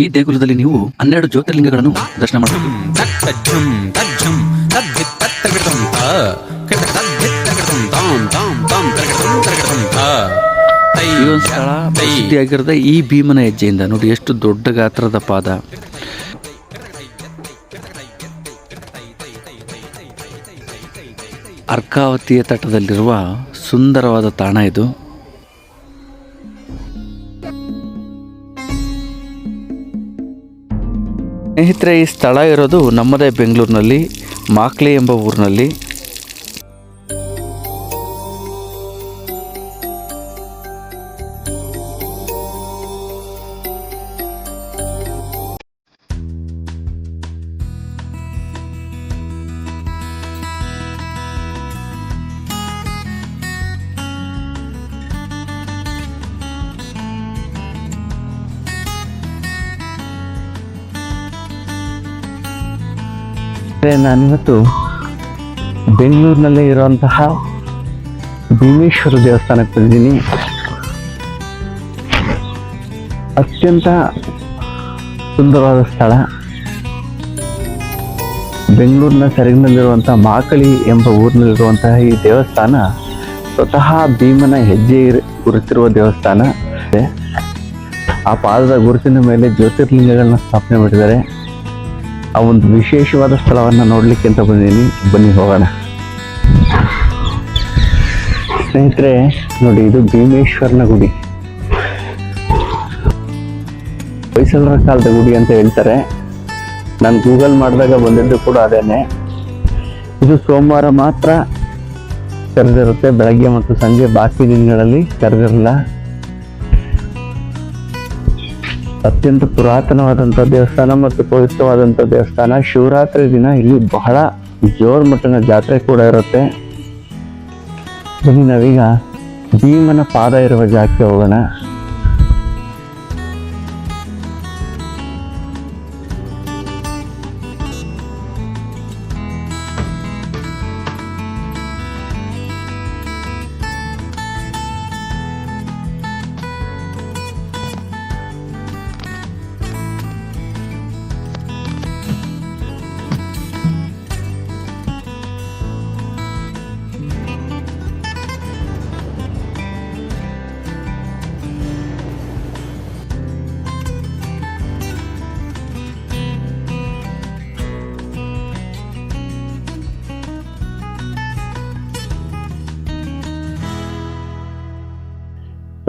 ಈ ದೇಗುಲದಲ್ಲಿ ನೀವು 12 ಜ್ಯೋತಿರ್ಲಿಂಗಗಳನ್ನು ದರ್ಶನ ಮಾಡಬಹುದು. ಈ ಒಂದು ಸ್ಥಳ ಪ್ರಸಿದ್ಧಿಯಾಗಿರದ ಈ ಭೀಮನ ಹೆಜ್ಜೆಯಿಂದ ನೋಡಿ ಎಷ್ಟು ದೊಡ್ಡ ಗಾತ್ರದ ಪಾದ. ಅರ್ಕಾವತಿಯ ತಟದಲ್ಲಿರುವ ಸುಂದರವಾದ ತಾಣ ಇದು. ಸ್ನೇಹಿತರೆ, ಈ ಸ್ಥಳ ಇರೋದು ನಮ್ಮದೇ ಬೆಂಗಳೂರಿನಲ್ಲಿ ಮಾಕ್ಲಿ ಎಂಬ ಊರಿನಲ್ಲಿ. ನಾನಿವತ್ತು ಬೆಂಗಳೂರಿನಲ್ಲೇ ಇರುವಂತಹ ಭೀಮೇಶ್ವರ ದೇವಸ್ಥಾನಕ್ಕೆ ಬಂದಿದ್ದೀನಿ. ಅತ್ಯಂತ ಸುಂದರವಾದ ಸ್ಥಳ. ಬೆಂಗಳೂರಿನ ಸೆರಗಿನಲ್ಲಿರುವಂತಹ ಮಾಕಳಿ ಎಂಬ ಊರಿನಲ್ಲಿರುವಂತಹ ಈ ದೇವಸ್ಥಾನ ಸ್ವತಃ ಭೀಮನ ಹೆಜ್ಜೆ ಗುರುತಿರುವ ದೇವಸ್ಥಾನ. ಆ ಪಾದದ ಗುರುತಿನ ಮೇಲೆ ಜ್ಯೋತಿರ್ಲಿಂಗಗಳನ್ನ ಸ್ಥಾಪನೆ ಮಾಡಿದ್ದಾರೆ. ಆ ಒಂದು ವಿಶೇಷವಾದ ಸ್ಥಳವನ್ನು ನೋಡ್ಲಿಕ್ಕೆ ಅಂತ ಬಂದಿದ್ದೀನಿ. ಬನ್ನಿ ಹೋಗೋಣ. ಸ್ನೇಹಿತರೆ ನೋಡಿ, ಇದು ಭೀಮೇಶ್ವರನ ಗುಡಿ. ಹೊಯ್ಸಳರ ಕಾಲದ ಗುಡಿ ಅಂತ ಹೇಳ್ತಾರೆ. ನಾನು ಗೂಗಲ್ ಮಾಡಿದಾಗ ಬಂದಿದ್ದು ಕೂಡ ಅದೇನೆ. ಇದು ಸೋಮವಾರ ಮಾತ್ರ ತೆರೆದಿರುತ್ತೆ, ಬೆಳಗ್ಗೆ ಮತ್ತು ಸಂಜೆ. ಬಾಕಿ ದಿನಗಳಲ್ಲಿ ತೆರೆದಿರಲ್ಲ. ಅತ್ಯಂತ ಪುರಾತನವಾದಂಥ ದೇವಸ್ಥಾನ ಮತ್ತು ಪವಿತ್ರವಾದಂಥ ದೇವಸ್ಥಾನ. ಶಿವರಾತ್ರಿ ದಿನ ಇಲ್ಲಿ ಬಹಳ ಜೋರ್ ಮಟ್ಟದ ಜಾತ್ರೆ ಕೂಡ ಇರುತ್ತೆ. ಬನ್ನಿ ನಾವೀಗ ಭೀಮನ ಪಾದ ಇರುವ ಜಾಗಕ್ಕೆ ಹೋಗೋಣ.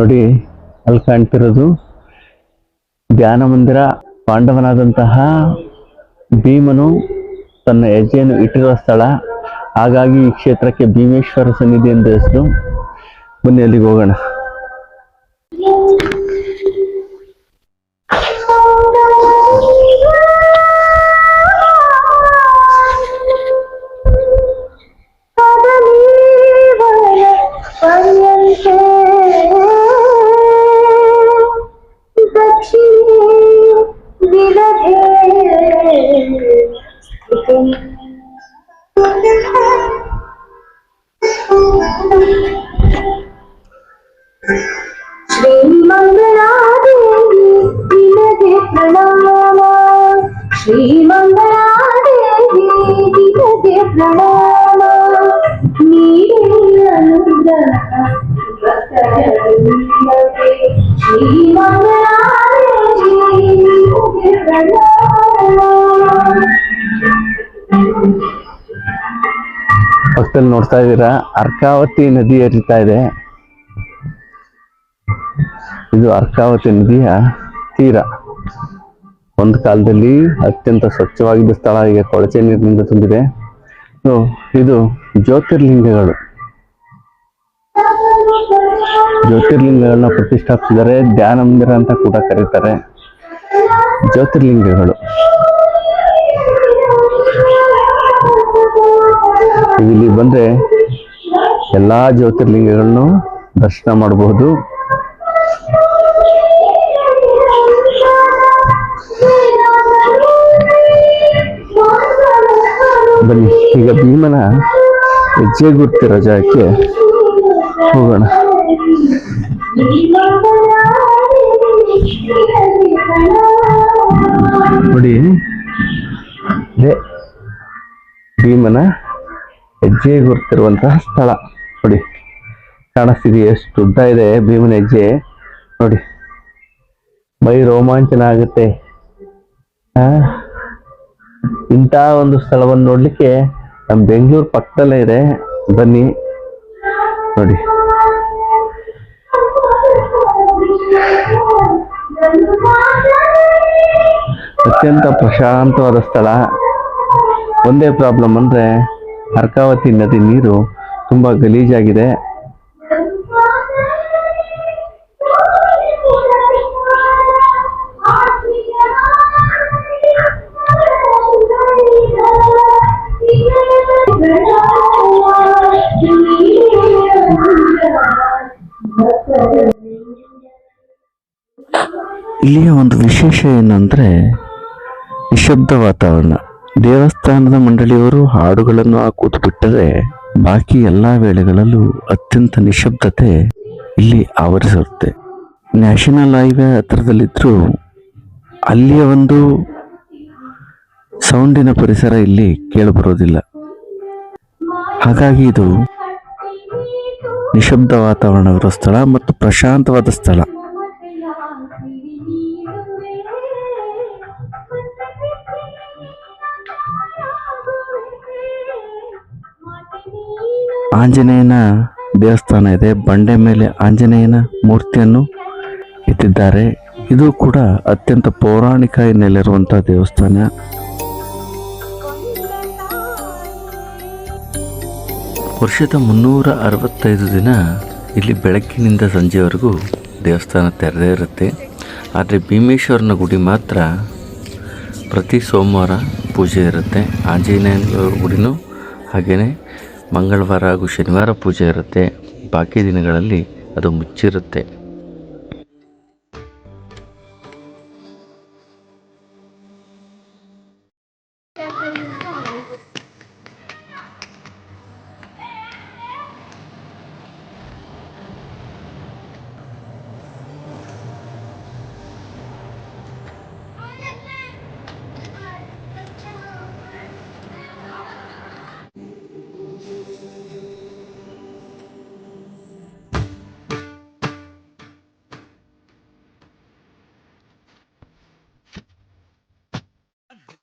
ನೋಡಿ, ಅಲ್ಲಿ ಕಾಣ್ತಿರೋದು ಧ್ಯಾನ ಮಂದಿರ. ಪಾಂಡವನಾದಂತಹ ಭೀಮನು ತನ್ನ ಹೆಜ್ಜೆಯನ್ನು ಇಟ್ಟಿರುವ ಸ್ಥಳ. ಹಾಗಾಗಿ ಈ ಕ್ಷೇತ್ರಕ್ಕೆ ಭೀಮೇಶ್ವರ ಸನ್ನಿಧಿ ಎಂದು ಹೆಸರು. ಬನ್ನಿ ಅಲ್ಲಿಗೆ ಹೋಗೋಣ. ಪಕ್ಕದಲ್ಲಿ ನೋಡ್ತಾ ಇದ್ದೀರಾ, ಅರ್ಕಾವತಿ ನದಿ ಹರಿತಾ ಇದೆ. ಇದು ಅರ್ಕಾವತಿ ನದಿಯ ತೀರ. ಒಂದು ಕಾಲದಲ್ಲಿ ಅತ್ಯಂತ ಸ್ವಚ್ಛವಾಗಿದ್ದ ಸ್ಥಳ ಈಗ ಕೊಳಚೆ ನೀರಿನಿಂದ ತುಂಬಿದೆ. ಇದು ಜ್ಯೋತಿರ್ಲಿಂಗಗಳು. ಜ್ಯೋತಿರ್ಲಿಂಗಗಳನ್ನ ಪ್ರತಿಷ್ಠಾಪಿಸಿದರೆ ಧ್ಯಾನ ಮಂದಿರ ಅಂತ ಕೂಡ ಕರೀತಾರೆ. ಜ್ಯೋತಿರ್ಲಿಂಗಗಳು ಇಲ್ಲಿ ಬಂದ್ರೆ ಎಲ್ಲಾ ಜ್ಯೋತಿರ್ಲಿಂಗಗಳನ್ನು ದರ್ಶನ ಮಾಡಬಹುದು. ಬನ್ನಿ ಈಗ ಭೀಮನ ಹೆಜ್ಜೆ ಗುರುತಿರೋ ಜಾಗಕ್ಕೆ ಹೋಗೋಣ. ಭೀಮನ ಹೆಜ್ಜೆ ಗುರುತಿರುವಂತಹ ಸ್ಥಳ ನೋಡಿ, ಕಾಣಿಸ್ತಿದೆ ಎಷ್ಟು ಉದ್ದ ಇದೆ ಭೀಮನ ಹೆಜ್ಜೆ ನೋಡಿ, ಮೈ ರೋಮಾಂಚನ ಆಗುತ್ತೆ. ಇಂಥ ಒಂದು ಸ್ಥಳವನ್ನು ನೋಡ್ಲಿಕ್ಕೆ ನಮ್ಮ ಬೆಂಗಳೂರು ಪಕ್ಕದಲ್ಲೇ ಇದೆ, ಬನ್ನಿ ನೋಡಿ. ಅತ್ಯಂತ ಪ್ರಶಾಂತವಾದ ಸ್ಥಳ. ಒಂದೇ ಪ್ರಾಬ್ಲಮ್ ಅಂದ್ರೆ ಅರ್ಕಾವತಿ ನದಿ ನೀರು ತುಂಬಾ ಗಲೀಜಾಗಿದೆ. ಇಲ್ಲಿಯ ಒಂದು ವಿಶೇಷ ಏನಂದ್ರೆ ನಿಶಬ್ದ ವಾತಾವರಣ. ದೇವಸ್ಥಾನದ ಮಂಡಳಿಯವರು ಹಾಡುಗಳನ್ನು ಹಾಕುವುದು ಬಿಟ್ಟರೆ ಬಾಕಿ ಎಲ್ಲಾ ವೇಳೆಗಳಲ್ಲೂ ಅತ್ಯಂತ ನಿಶಬ್ದತೆ ಇಲ್ಲಿ ಆವರಿಸಿರುತ್ತೆ. ನ್ಯಾಷನಲ್ ಹೈವೇ ಹತ್ರದಲ್ಲಿದ್ರೂ ಅಲ್ಲಿಯ ಒಂದು ಸೌಂಡಿನ ಪರಿಸರ ಇಲ್ಲಿ ಕೇಳಿಬರೋದಿಲ್ಲ. ಹಾಗಾಗಿ ಇದು ನಿಶಬ್ದ ವಾತಾವರಣವಿರುವ ಸ್ಥಳ ಮತ್ತು ಪ್ರಶಾಂತವಾದ ಸ್ಥಳ. ಆಂಜನೇಯನ ದೇವಸ್ಥಾನ ಇದೆ, ಬಂಡೆ ಮೇಲೆ ಆಂಜನೇಯನ ಮೂರ್ತಿಯನ್ನು ಇಟ್ಟಿದ್ದಾರೆ. ಇದು ಕೂಡ ಅತ್ಯಂತ ಪೌರಾಣಿಕ ಹಿನ್ನೆಲೆಯಿರುವಂತಹ ದೇವಸ್ಥಾನ. ವರ್ಷದ 365 ದಿನ ಇಲ್ಲಿ ಬೆಳಗ್ಗಿನಿಂದ ಸಂಜೆವರೆಗೂ ದೇವಸ್ಥಾನ ತೆರೆದೇ ಇರುತ್ತೆ. ಆದರೆ ಭೀಮೇಶ್ವರನ ಗುಡಿ ಮಾತ್ರ ಪ್ರತಿ ಸೋಮವಾರ ಪೂಜೆ ಇರುತ್ತೆ. ಆಂಜನೇಯನ ಗುಡಿನೂ ಹಾಗೆಯೇ ಮಂಗಳವಾರ ಹಾಗೂ ಶನಿವಾರ ಪೂಜೆ ಇರುತ್ತೆ. ಬಾಕಿ ದಿನಗಳಲ್ಲಿ ಅದು ಮುಚ್ಚಿರುತ್ತೆ.